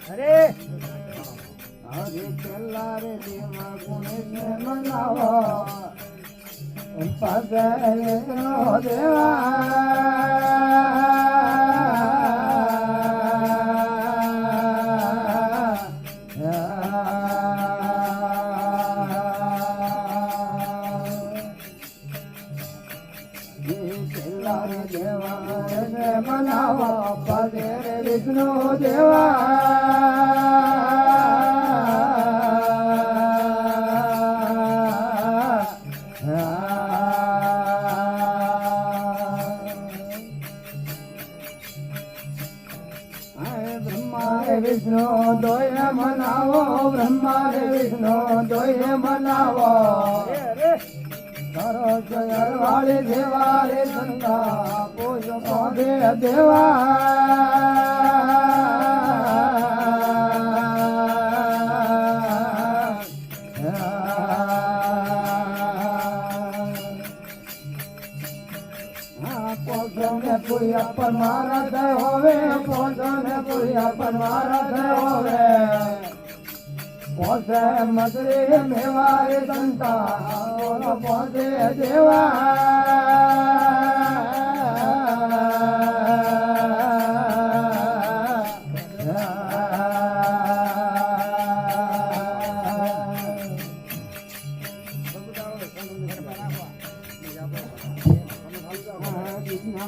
અરે હરે પેલા રે દેવા ગુણે મનાવો પાસે દેવા મનાવો પદે વિષ્ણુ વિષ્ણુ દોય મનાવો બ્રહ્મા રે વિષ્ણુ દોય મનાવો કરો જયવાળી દેવા રે સંતા પૂજ પોદે પુરિયા પરમારથ હોવે પોષણ પુરિયા પરમારથ હોવે પોષે મદરે મેવારે સંતા પોષે દેવા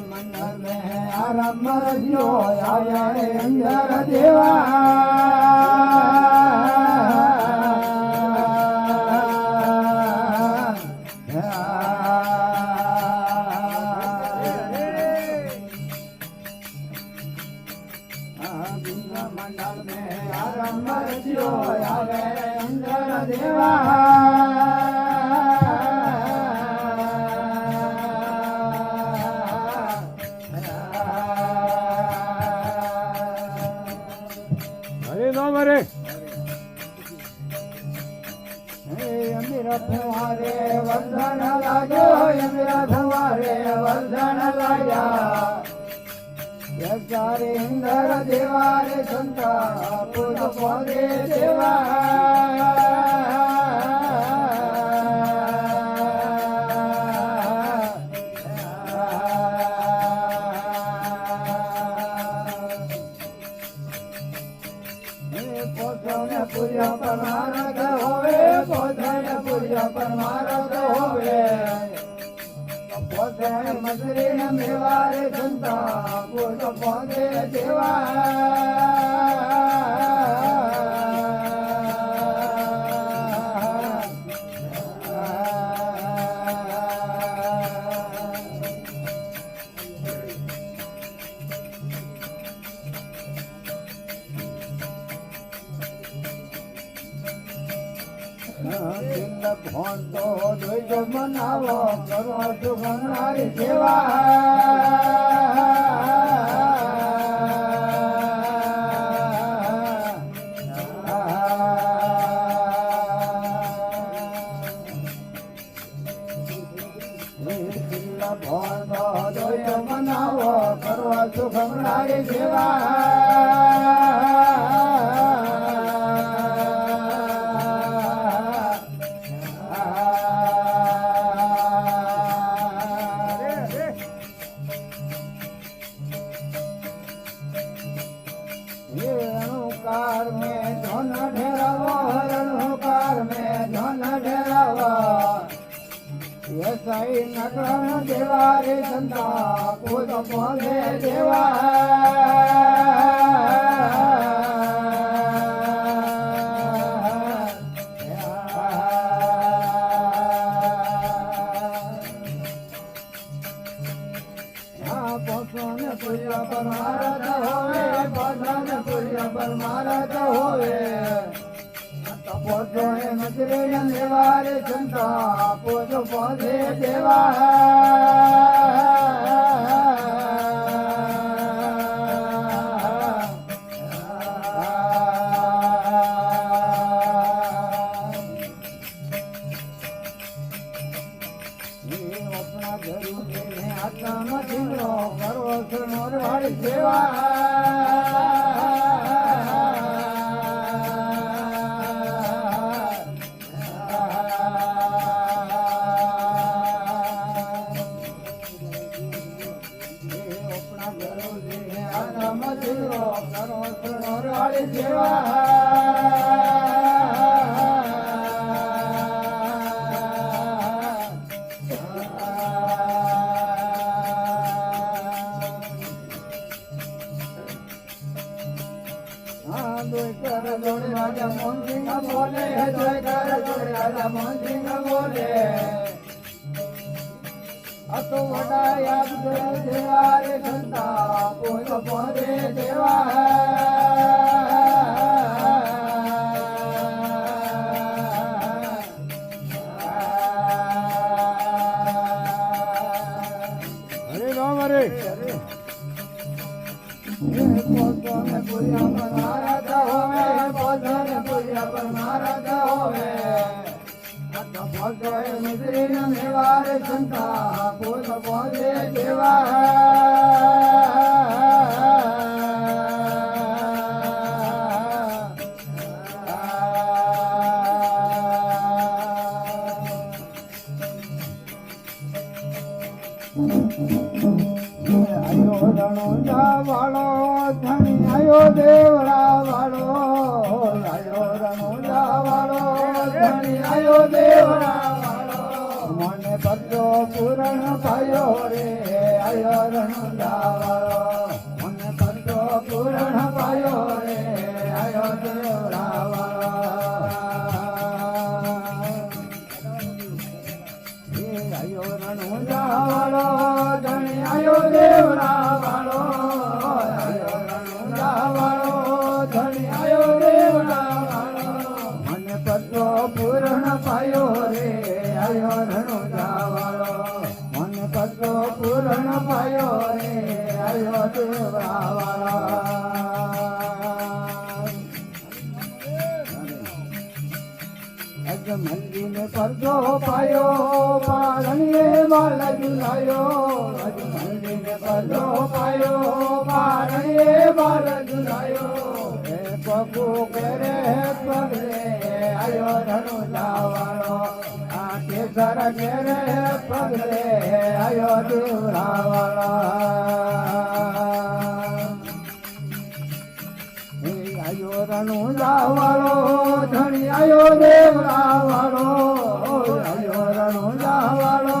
મંડળ में आराम रहियो आया अंदर देवा मंडल में आराम रहियो आया अंदर देवा મરે અમીરા ફુવારે વંદન લાગ્યો અમીરા ફુવારે વંદન લાગ્યા ચારે ઇન્દ્ર દેવારે સંતા પૂજ પોદે દેવા પૂજા પરમારથ હોવે પોતાને પૂજા પરમારથ હોવે પોતે મસરી મેવારે સંતા પૂજ પોદે ભોન તો જોઈજો મનાવો કરો સુગંધારી સેવા ભોન તો જોઈજો મનાવો કરો સુગંધારી સેવા रणकार में धन ढेरावा रणकार में धन ढेरावा ये सही नगरण देवारे संता पूज पोदे પૂજા પરમારથ હોવે પોષણ પૂજા પરમારથ હોવે પોષો એ નજરે દેવારે સંતા પૂજ પોદે अपना जरूर आत्मा जिंदो करो सुनोर वाली सेवा મોરવાળી સેવા રાજા મોહનસિંહ બોલે જયકાર જોડે રાજા મોહનસિંહ બોલે અતો વડા યાદ કર્યો દેવા રે સંતા પોત પોરે અરે રામ અરે સંતા પોત પોરે દેવા આયો રણુજા વાળો ધણી આયો દેવડા વાળો આયો રણુજા વાળો ધણી આયો દેવડા વાળો મને બધો પૂરણ પાયો રે આયો રણુજા વાળો મને બધો પૂરણ પાયો રે આયો દેવડા વાળો આયો રણુજા વાળો ધણી આયો દેવડા વાળો આયો રણુજા વાળો ધણી આયો દેવડા વાળો મને પત્રો પૂર્ણ પાયો રે આયો રણુજા વાળો મને પત્રો પૂર્ણ પાયો રે આયો દેવડા વાળો અજમલજીને પરદો પાયો પારણીએ વાલ ઝુલાયો અજમલજીને પરદો પાયો પારણીએ વાલ ઝુલાયો એ પગુ કરે પગલે આયો રણુજા વાળો આ કેસર ઘેરે પગલે આયો દેવડા વાળો આયો રણુજા વાળો ધણી આયો દેવડા વાળો આયો રણુજા વાળો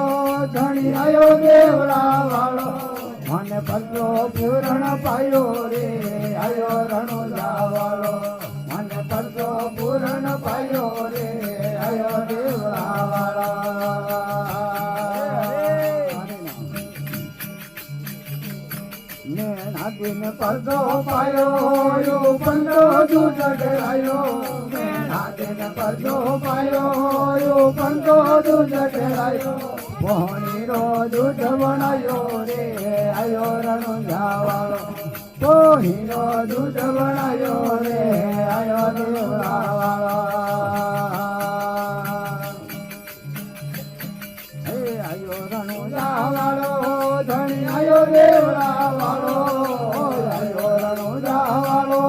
ધણી આયો દેવડા વાળો મને પત્રો પૂરણ પાયો રે આયો રણુજા વાળો મને પત્રો પૂરણ પાયો રે આયો દેવડા વાળો નાદીને પરદો પાયો યો પંદો દૂધ ઢળાયો નાદીને પરદો પાયો યો પંદો દૂધ ઢળાયો પોણીરો દૂધ બનાયો રે આયો રણુજા વાળો પોણીરો દૂધ બનાયો રે આયો દેવડા વાળો આયો રણુજા વાળો ધણી આયો દેવડા વાળો આયો રણુજા વાળો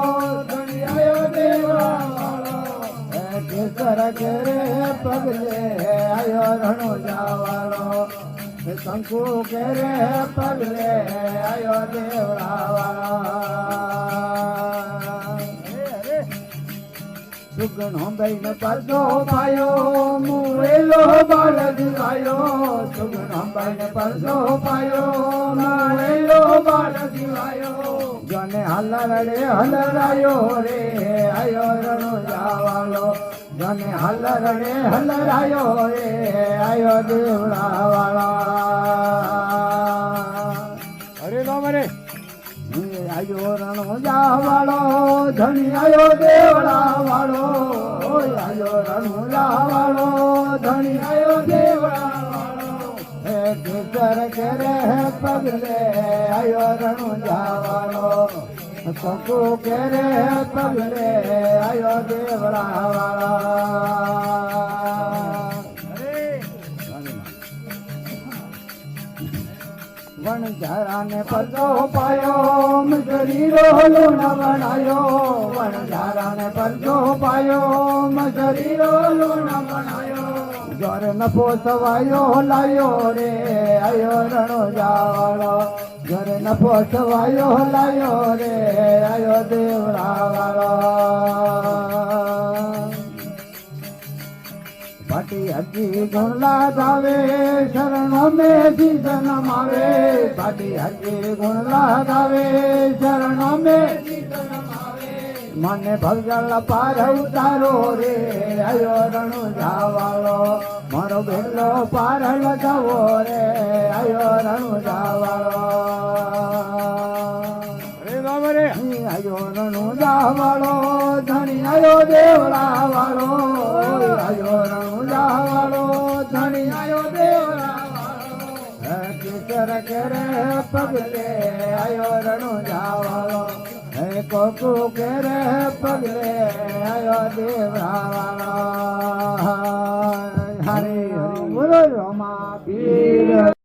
ધણી આયો દેવડા વાળો કેસર ઘેરે પગલે આયો રણુજા વાળો શંકુ ઘેરે પગલે આયો દેવડા વાળો સુગણો બૈન પરદો પાયો મુએલો બાળ દિવાયો સુગણો બૈન પરદો પાયો મુએલો બાળ દિવાયો જને હલરડે હલરાયો રે આયો રણુજા વાળો જને હલરડે હલરાયો રે આયો દેવડા વાળો અરે રામ અરે આયો રણુજા વાળો ધણી આયો દેવડા વાળો આયો રણુજા વાળો ધણી આયો દેવડા વાળો હે કેસર ઘેરે પગલે આયો રણુજા વાળો કંકુ ઘેરે પગલે આયો દેવડા વાળો વણઝારાને પરદો પાયો મજરીરો લૂણ બનાયો વણઝારાને પરદો પાયો મજરીરો લૂણ બનાયો જોર નફો સવાયો લાયો રે આયો રણો જાવાળો જોર નફો સવાયો લાયો રે આયો દેવરાવાળો પાટી હજી ગુણલા ગાવે શરણો મેં જીવન માવે પાટી હજી ગુણલા ગાવે શરણો મેં મને ભગલ પાર ઉતારો રે આયો રણુ જાવાળો મારો બેલો પાર લગાવો રે આયો રણુ જાવાળો અરે રામ રે આયો રણુ જાવાળો ધણી આયો દેવળા વાળો આયો રણુ જાવાળો ધણી આયો દેવળા વાળો કિશોર કેરે પગલે આયો રણુ જાવાળો હે કોકુ કેરે પગલે આયો દેવરાવાળો હરે હરે બોલો રમા પીર